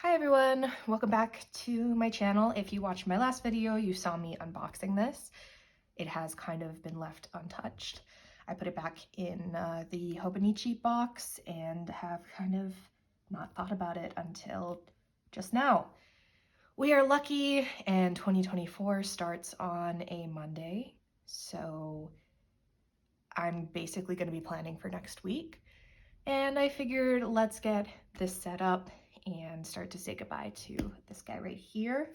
Hi everyone, welcome back to my channel. If you watched my last video, you saw me unboxing this. It has kind of been left untouched. I put it back in the Hobonichi box and have kind of not thought about it until just now. We are lucky and 2024 starts on a Monday, so I'm basically going to be planning for next week. And I figured let's get this set up and start to say goodbye to this guy right here.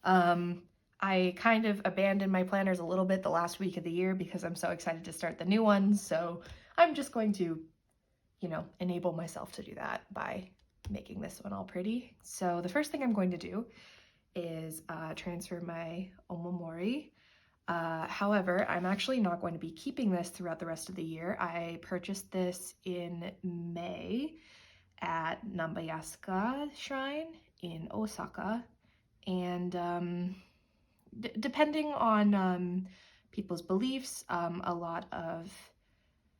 I kind of abandoned my planners a little bit the last week of the year because I'm so excited to start the new ones. So I'm just going to, enable myself to do that by making this one all pretty. So the first thing I'm going to do is transfer my omamori. However, I'm actually not going to be keeping this throughout the rest of the year. I purchased this in May at Nambayasuka Shrine in Osaka, and depending on people's beliefs, a lot of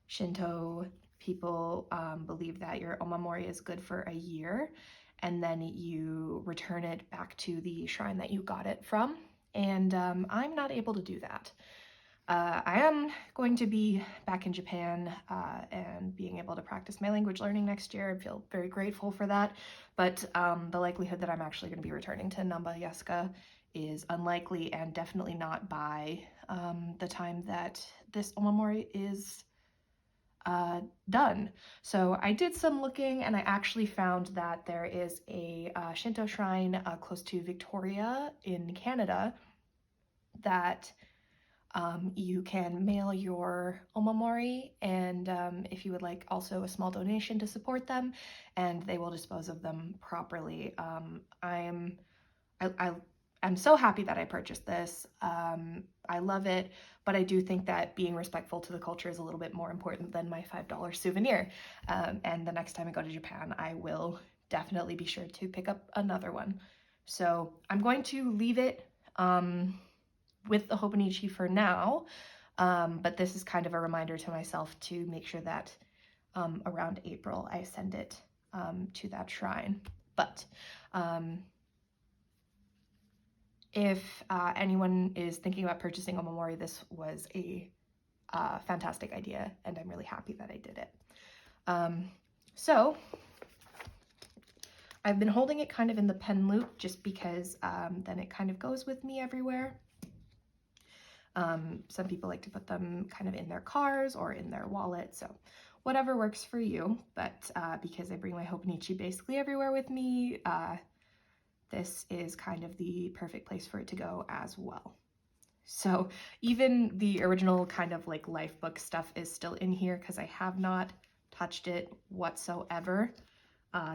Shinto people believe that your omamori is good for a year, and then you return it back to the shrine that you got it from. And I'm not able to do that. I am going to be back in Japan and being able to practice my language learning next year. I feel very grateful for that, but the likelihood that I'm actually going to be returning to Nambayasuka is unlikely, and definitely not by the time that this omamori is done. So I did some looking, and I actually found that there is a Shinto shrine close to Victoria in Canada that you can mail your omamori, and if you would like also a small donation to support them, and they will dispose of them properly. I'm so happy that I purchased this. I love it, but I do think that being respectful to the culture is a little bit more important than my $5 souvenir. And the next time I go to Japan, I will definitely be sure to pick up another one. So I'm going to leave it with the Hobonichi for now, but this is kind of a reminder to myself to make sure that around April I send it to that shrine. But if anyone is thinking about purchasing omamori, this was a fantastic idea, and I'm really happy that I did it. So I've been holding it kind of in the pen loop just because then it kind of goes with me everywhere. Some people like to put them kind of in their cars or in their wallet, so whatever works for you. But because I bring my Hobonichi basically everywhere with me, this is kind of the perfect place for it to go as well. So even the original kind of like life book stuff is still in here because I have not touched it whatsoever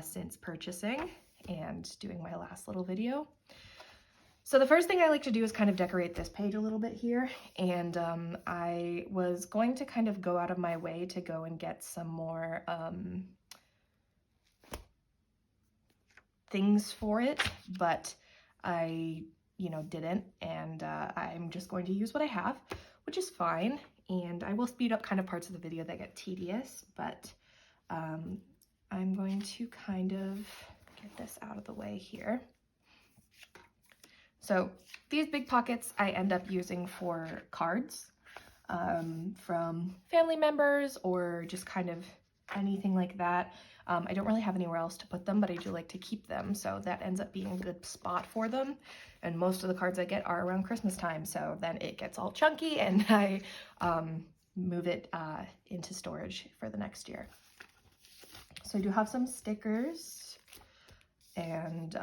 since purchasing and doing my last little video. So the first thing I like to do is kind of decorate this page a little bit here, and I was going to kind of go out of my way to go and get some more things for it, but I, didn't, and I'm just going to use what I have, which is fine, and I will speed up kind of parts of the video that get tedious, but I'm going to kind of get this out of the way here. So these big pockets I end up using for cards from family members or just kind of anything like that. I don't really have anywhere else to put them, but I do like to keep them, so that ends up being a good spot for them. And most of the cards I get are around Christmas time, so then it gets all chunky and I move it into storage for the next year. So I do have some stickers, and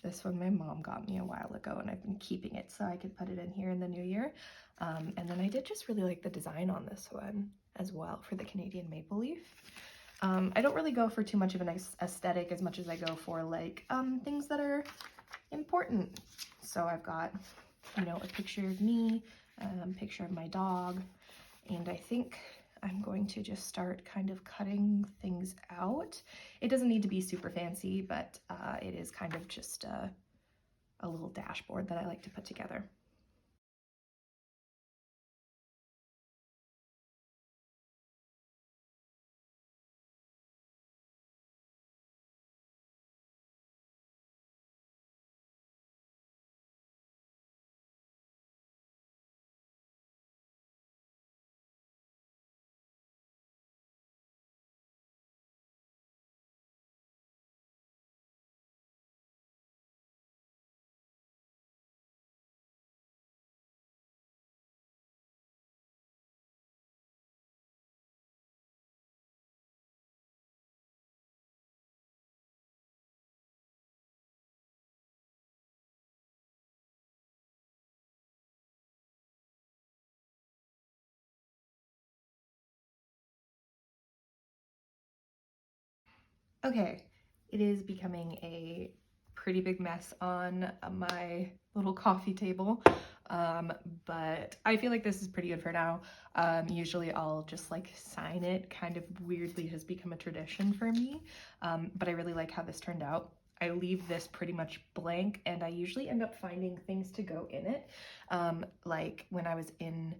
this one my mom got me a while ago, and I've been keeping it so I could put it in here in the new year. And then I did just really like the design on this one as well for the Canadian maple leaf. I don't really go for too much of a nice aesthetic as much as I go for like things that are important. So I've got, a picture of me, picture of my dog, and I think I'm going to just start kind of cutting things out. It doesn't need to be super fancy, but it is kind of just a little dashboard that I like to put together. Okay, it is becoming a pretty big mess on my little coffee table, but I feel like this is pretty good for now. Usually I'll just like sign it, kind of weirdly has become a tradition for me, but I really like how this turned out. I leave this pretty much blank, and I usually end up finding things to go in it. Like when I was in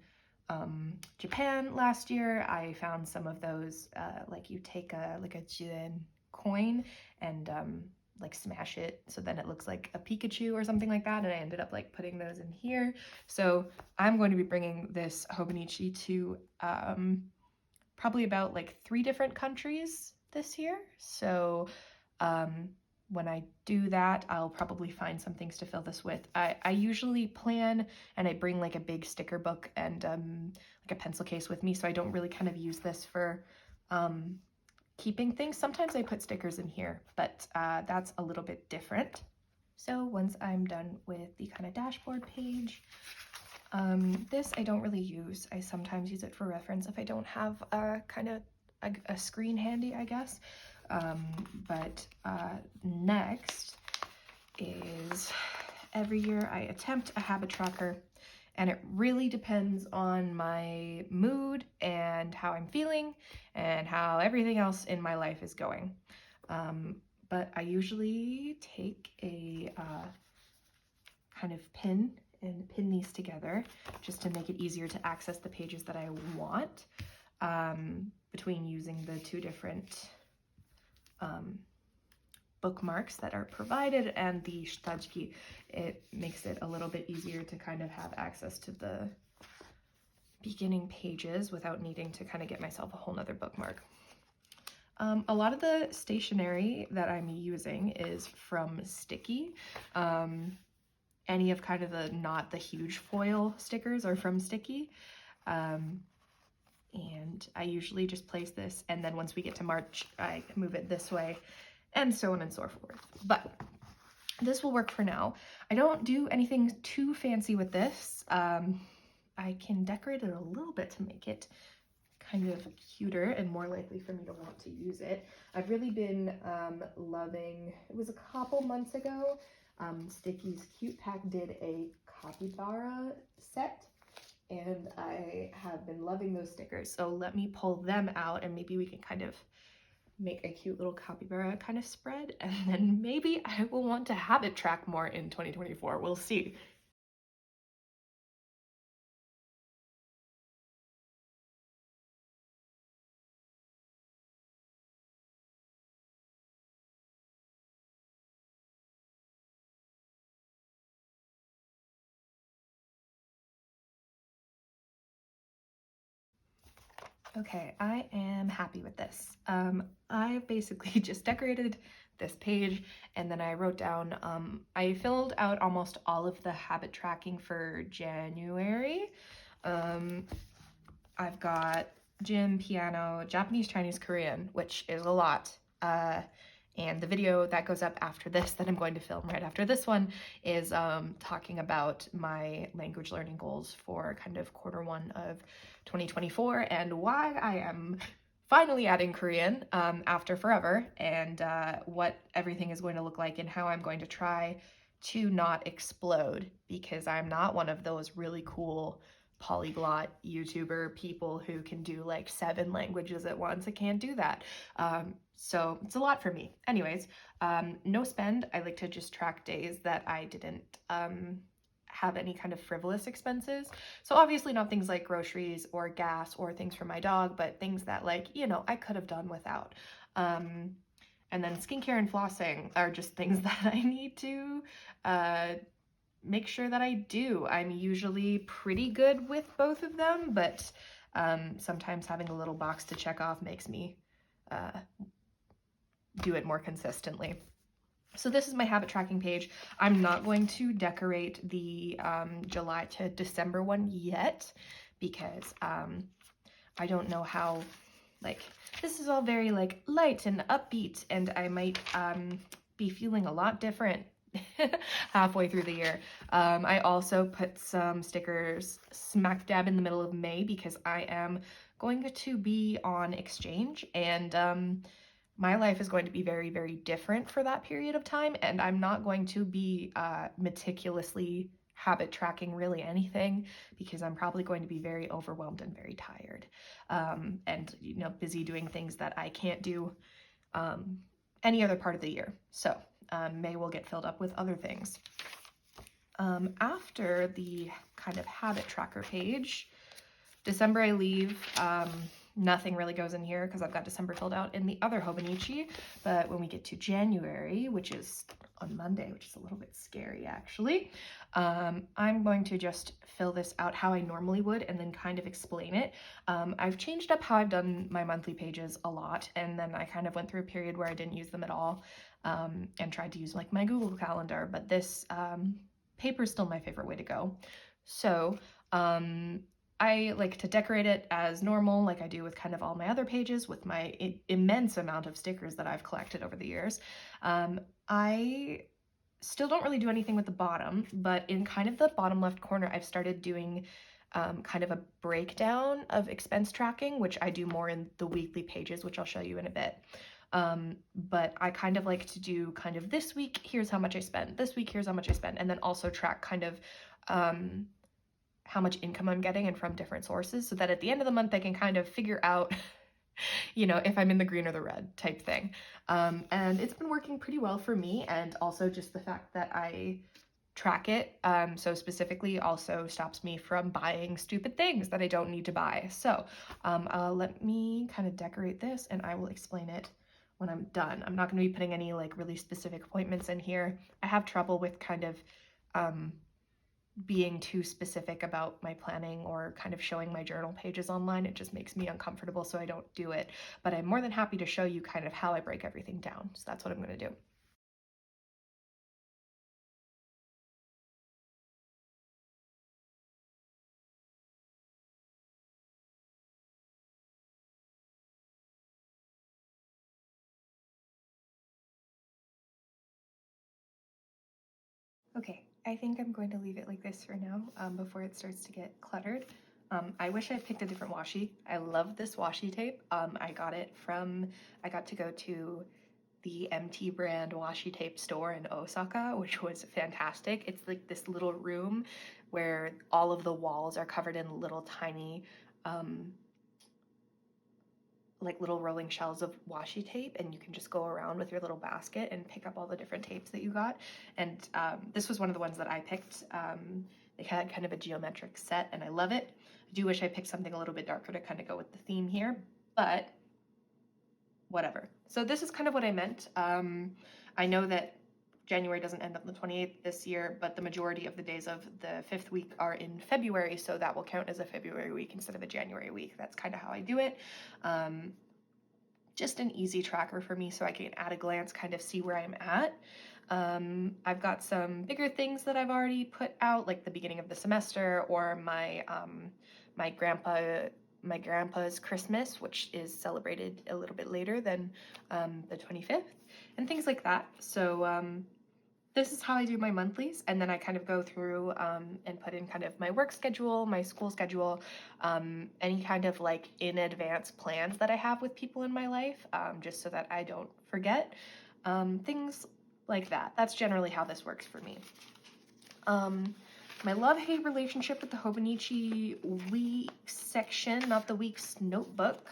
Japan last year, I found some of those, like you take a jen coin and like smash it so then it looks like a Pikachu or something like that, and I ended up like putting those in here. So I'm going to be bringing this Hobonichi to probably about like 3 different countries this year. So when I do that, I'll probably find some things to fill this with. I usually plan and I bring like a big sticker book and like a pencil case with me, so I don't really kind of use this for keeping things. Sometimes I put stickers in here, but that's a little bit different. So once I'm done with the kind of dashboard page, this I don't really use. I sometimes use it for reference if I don't have kind of a screen handy, I guess. But next is every year I attempt a habit tracker, and it really depends on my mood and how I'm feeling and how everything else in my life is going. But I usually take a kind of pin and pin these together just to make it easier to access the pages that I want, between using the 2 different bookmarks that are provided and the shtajki. It makes it a little bit easier to kind of have access to the beginning pages without needing to kind of get myself a whole nother bookmark. A lot of the stationery that I'm using is from Sticky. Any of kind of the not the huge foil stickers are from Sticky. And I usually just place this, and then once we get to March, I move it this way, and so on and so forth. But this will work for now. I don't do anything too fancy with this. I can decorate it a little bit to make it kind of cuter and more likely for me to want to use it. I've really been loving, it was a couple months ago, Sticky's Cute Pack did a capybara set, and I have been loving those stickers. So let me pull them out and maybe we can kind of make a cute little capybara kind of spread, and then maybe I will want to habit track more in 2024. We'll see. Okay, I am happy with this. I basically just decorated this page, and then I wrote down, I filled out almost all of the habit tracking for January. I've got gym, piano, Japanese, Chinese, Korean, which is a lot. And the video that goes up after this, that I'm going to film right after this one, is talking about my language learning goals for kind of Q1 of 2024 and why I am finally adding Korean after forever, and what everything is going to look like and how I'm going to try to not explode, because I'm not one of those really cool polyglot YouTuber people who can do like 7 languages at once. I can't do that. So it's a lot for me. Anyways, no spend. I like to just track days that I didn't have any kind of frivolous expenses. So obviously not things like groceries or gas or things for my dog, but things that, like, you know, I could have done without. And then skincare and flossing are just things that I need to make sure that I do. I'm usually pretty good with both of them, but sometimes having a little box to check off makes me do it more consistently. So this is my habit tracking page. I'm not going to decorate the July to December one yet, because I don't know how, like, this is all very like light and upbeat, and I might be feeling a lot different halfway through the year. I also put some stickers smack dab in the middle of May because I am going to be on exchange, and my life is going to be very, very different for that period of time, and I'm not going to be meticulously habit tracking really anything, because I'm probably going to be very overwhelmed and very tired, and busy doing things that I can't do any other part of the year. So May will get filled up with other things. After the kind of habit tracker page, December I leave. Nothing really goes in here because I've got December filled out in the other Hobonichi. But when we get to January, which is on Monday, which is a little bit scary actually, I'm going to just fill this out how I normally would and then kind of explain it. I've changed up how I've done my monthly pages a lot, and then I kind of went through a period where I didn't use them at all, and tried to use like my Google Calendar, but this paper is still my favorite way to go. So I like to decorate it as normal, like I do with kind of all my other pages, with my immense amount of stickers that I've collected over the years. I still don't really do anything with the bottom, but in kind of the bottom left corner, I've started doing kind of a breakdown of expense tracking, which I do more in the weekly pages, which I'll show you in a bit. But I kind of like to do kind of this week, here's how much I spent, this week, here's how much I spent, and then also track kind of how much income I'm getting and from different sources, so that at the end of the month I can kind of figure out if I'm in the green or the red type thing. And it's been working pretty well for me, and also just the fact that I track it so specifically also stops me from buying stupid things that I don't need to buy. So let me kind of decorate this and I will explain it when I'm done. I'm not going to be putting any like really specific appointments in here. I have trouble with kind of being too specific about my planning or kind of showing my journal pages online. It just makes me uncomfortable, so I don't do it. But I'm more than happy to show you kind of how I break everything down. So that's what I'm going to do. Okay, I think I'm going to leave it like this for now before it starts to get cluttered. I wish I picked a different washi. I love this washi tape. I got to go to the MT brand washi tape store in Osaka, which was fantastic. It's like this little room where all of the walls are covered in little tiny like little rolling shells of washi tape, and you can just go around with your little basket and pick up all the different tapes that you got. And this was one of the ones that I picked. They had kind of a geometric set, and I love it. I do wish I picked something a little bit darker to kind of go with the theme here, but whatever. So this is kind of what I meant. I know that January doesn't end on the 28th this year, but the majority of the days of the 5th week are in February, so that will count as a February week instead of a January week. That's kind of how I do it. Just an easy tracker for me so I can at a glance kind of see where I'm at. I've got some bigger things that I've already put out, like the beginning of the semester, or my grandpa's Christmas, which is celebrated a little bit later than the 25th, and things like that. So this is how I do my monthlies, and then I kind of go through and put in kind of my work schedule, my school schedule, any kind of like in advance plans that I have with people in my life, just so that I don't forget, things like that. That's generally how this works for me. My love-hate relationship with the Hobonichi weeks section, not the weeks notebook.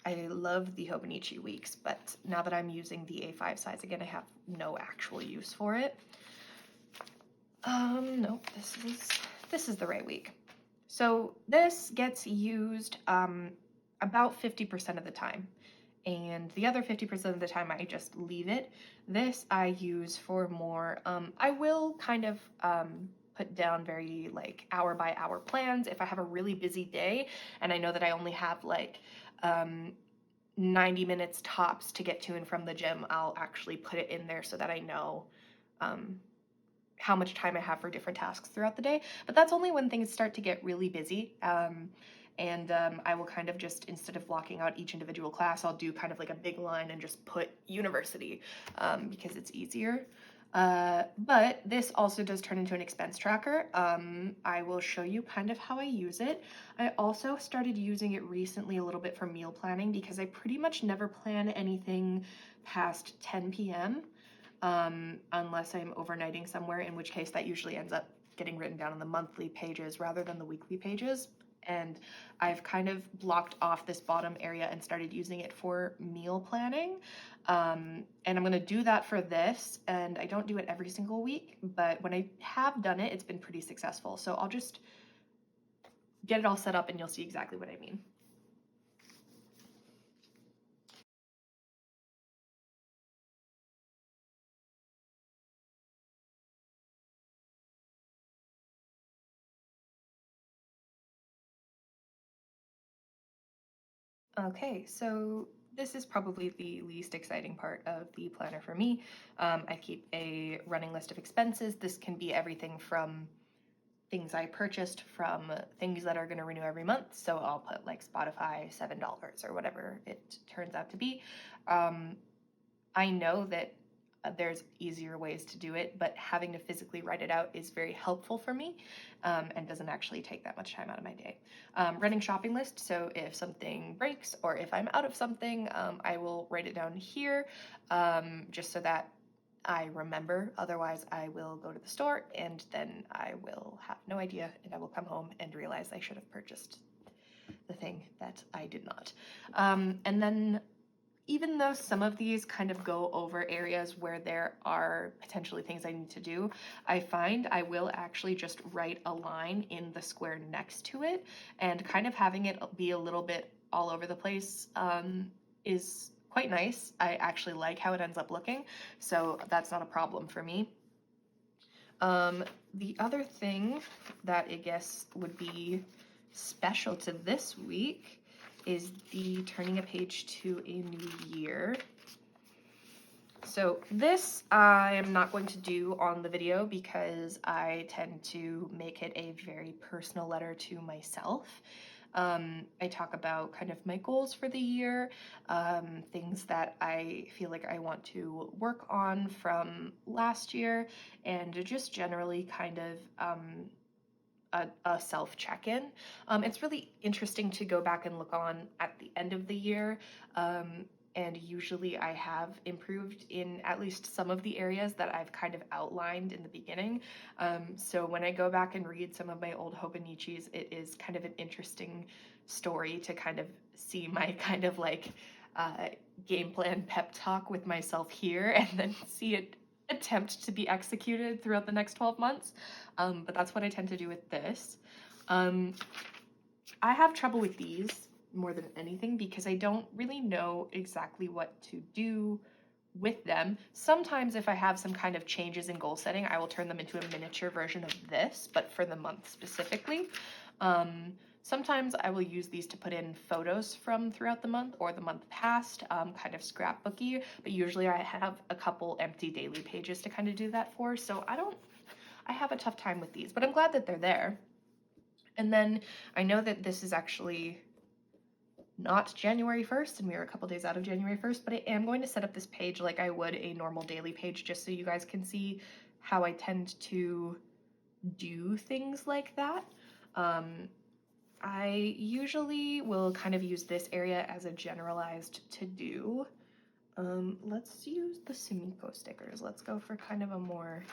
I love the Hobonichi weeks, but now that I'm using the A5 size again, I have no actual use for it. Nope, this is the right week. So this gets used about 50% of the time, and the other 50% of the time I just leave it. This I use for more, I will kind of put down very like hour by hour plans. If I have a really busy day and I know that I only have like 90 minutes tops to get to and from the gym, I'll actually put it in there so that I know how much time I have for different tasks throughout the day. But that's only when things start to get really busy. And I will kind of just, instead of blocking out each individual class, I'll do kind of like a big line and just put university because it's easier. But this also does turn into an expense tracker. I will show you kind of how I use it. I also started using it recently a little bit for meal planning because I pretty much never plan anything past 10 p.m. Unless I'm overnighting somewhere, in which case that usually ends up getting written down on the monthly pages rather than the weekly pages. And I've kind of blocked off this bottom area and started using it for meal planning. And I'm gonna do that for this, and I don't do it every single week, but when I have done it, it's been pretty successful. So I'll just get it all set up and you'll see exactly what I mean. Okay, so this is probably the least exciting part of the planner for me. I keep a running list of expenses. This can be everything from things I purchased from things that are going to renew every month. So I'll put like Spotify, $7 or whatever it turns out to be. I know that there's easier ways to do it, but having to physically write it out is very helpful for me and doesn't actually take that much time out of my day. Running shopping list, so if something breaks or if I'm out of something, I will write it down here just so that I remember. Otherwise, I will go to the store and then I will have no idea and I will come home and realize I should have purchased the thing that I did not. And then even though some of these kind of go over areas where there are potentially things I need to do, I find I will actually just write a line in the square next to it, and kind of having it be a little bit all over the place is quite nice. I actually like how it ends up looking, so that's not a problem for me. The other thing that I guess would be special to this week is the turning a page to a new year. So this I am not going to do on the video because I tend to make it a very personal letter to myself. I talk about kind of my goals for the year, things that I feel like I want to work on from last year, and just generally kind of a self check-in. It's really interesting to go back and look on at the end of the year. And usually I have improved in at least some of the areas that I've kind of outlined in the beginning. So when I go back and read some of my old Hobonichis, it is kind of an interesting story to kind of see my kind of like game plan pep talk with myself here and then see it attempt to be executed throughout the next 12 months. But that's what I tend to do with this. I have trouble with these more than anything because I don't really know exactly what to do with them. Sometimes if I have some kind of changes in goal setting, I will turn them into a miniature version of this, but for the month specifically. Sometimes I will use these to put in photos from throughout the month or the month past, kind of scrapbooky, but usually I have a couple empty daily pages to kind of do that for, so I have a tough time with these, but I'm glad that they're there. And then I know that this is actually not January 1st, and we are a couple days out of January 1st, but I am going to set up this page like I would a normal daily page just so you guys can see how I tend to do things like that. I usually will kind of use this area as a generalized to-do. Let's use the Sumiko stickers. Let's go for kind of a more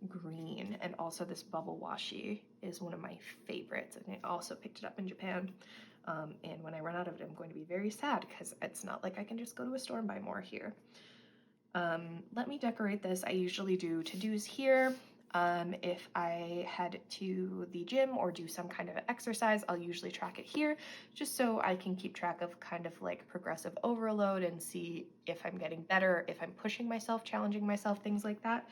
green, and also this bubble washi is one of my favorites, and I also picked it up in Japan. And when I run out of it, I'm going to be very sad because it's not like I can just go to a store and buy more here. Let me decorate this. I usually do to-dos here. If I head to the gym or do some kind of exercise, I'll usually track it here just so I can keep track of kind of like progressive overload and see if I'm getting better, if I'm pushing myself, challenging myself, things like that.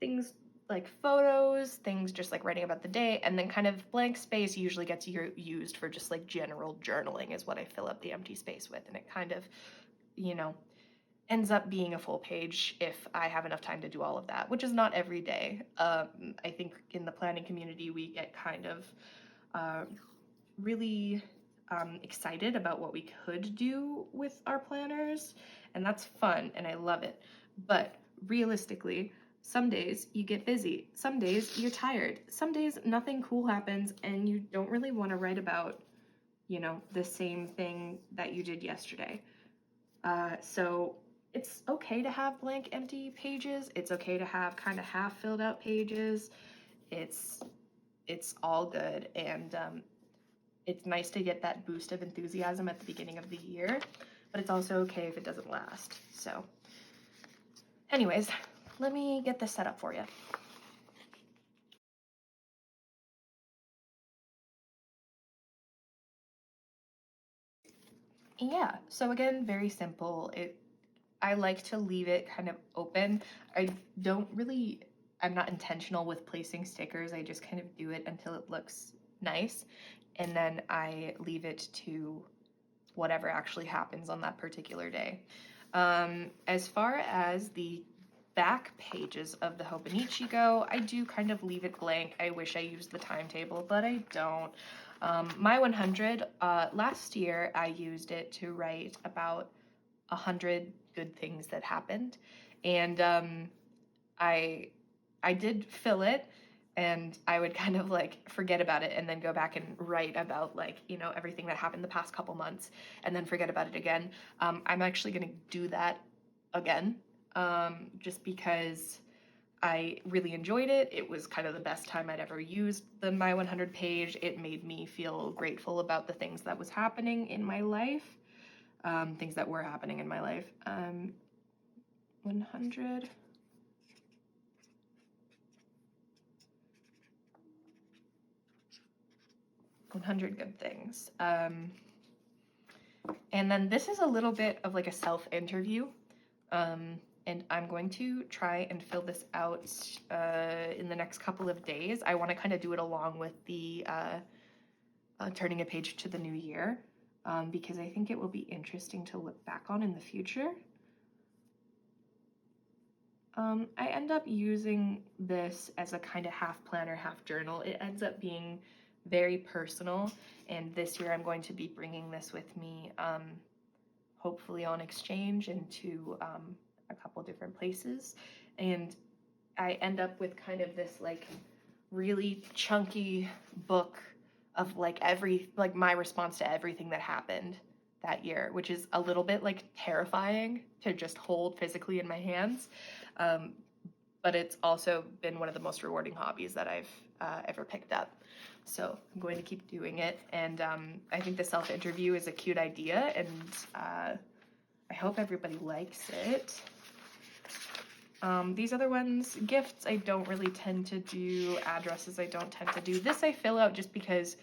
Things like photos, things just like writing about the day, and then kind of blank space usually gets used for just like general journaling is what I fill up the empty space with, and it kind of, you know, ends up being a full page if I have enough time to do all of that, which is not every day. I think in the planning community we get kind of really excited about what we could do with our planners, and that's fun and I love it. But realistically, some days you get busy, some days you're tired, some days nothing cool happens and you don't really want to write about, you know, the same thing that you did yesterday. So it's okay to have blank, empty pages. It's okay to have kind of half filled out pages. It's all good, and it's nice to get that boost of enthusiasm at the beginning of the year, but it's also okay if it doesn't last. So anyways, let me get this set up for you. Yeah, so again, very simple. I like to leave it kind of open. I don't really, I'm not intentional with placing stickers. I just kind of do it until it looks nice. And then I leave it to whatever actually happens on that particular day. As far as the back pages of the Hobonichi go, I do kind of leave it blank. I wish I used the timetable, but I don't. My 100, last year I used it to write about 100 good things that happened, and I did fill it, and I would kind of like forget about it and then go back and write about, like, you know, everything that happened the past couple months and then forget about it again. I'm actually going to do that again, just because I really enjoyed it. It was kind of the best time I'd ever used the My 100 page. It made me feel grateful about the things that was happening in my life, things that were happening in my life. 100. 100 good things. And then this is a little bit of like a self-interview. And I'm going to try and fill this out in the next couple of days. I want to kind of do it along with the turning a page to the new year, because I think it will be interesting to look back on in the future. I end up using this as a kind of half planner, half journal. It ends up being very personal, and this year I'm going to be bringing this with me, hopefully on exchange into a couple different places, and I end up with kind of this like really chunky book of like my response to everything that happened that year, which is a little bit like terrifying to just hold physically in my hands. But it's also been one of the most rewarding hobbies that I've ever picked up. So I'm going to keep doing it. And I think the self-interview is a cute idea, and I hope everybody likes it. These other ones, gifts, I don't really tend to do. Addresses, I don't tend to do. This I fill out just because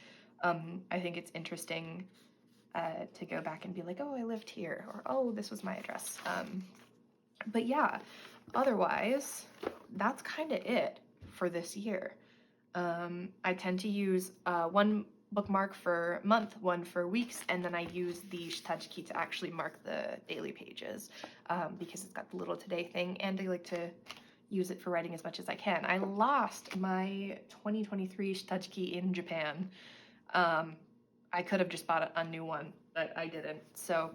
I think it's interesting to go back and be like, oh, I lived here, or oh, this was my address. But yeah, otherwise, that's kind of it for this year. I tend to use one bookmark for month, one for weeks, and then I use the Shitachi to actually mark the daily pages, because it's got the little today thing, and I like to use it for writing as much as I can. I lost my 2023 Shitachi in Japan. I could have just bought a new one, but I didn't. So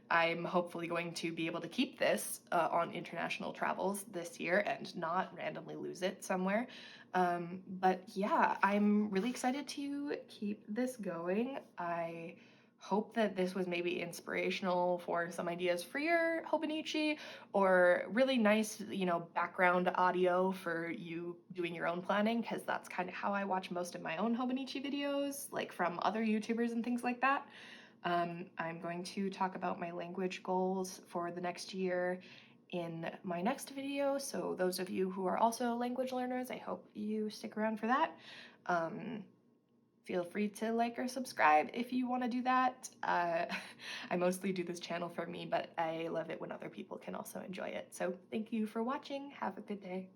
I'm hopefully going to be able to keep this on international travels this year and not randomly lose it somewhere. But yeah, I'm really excited to keep this going. I hope that this was maybe inspirational for some ideas for your Hobonichi, or really nice, you know, background audio for you doing your own planning, because that's kind of how I watch most of my own Hobonichi videos, like from other YouTubers and things like that. I'm going to talk about my language goals for the next year in my next video, so those of you who are also language learners, I hope you stick around for that. Feel free to like or subscribe if you want to do that. I mostly do this channel for me, but I love it when other people can also enjoy it. So thank you for watching. Have a good day.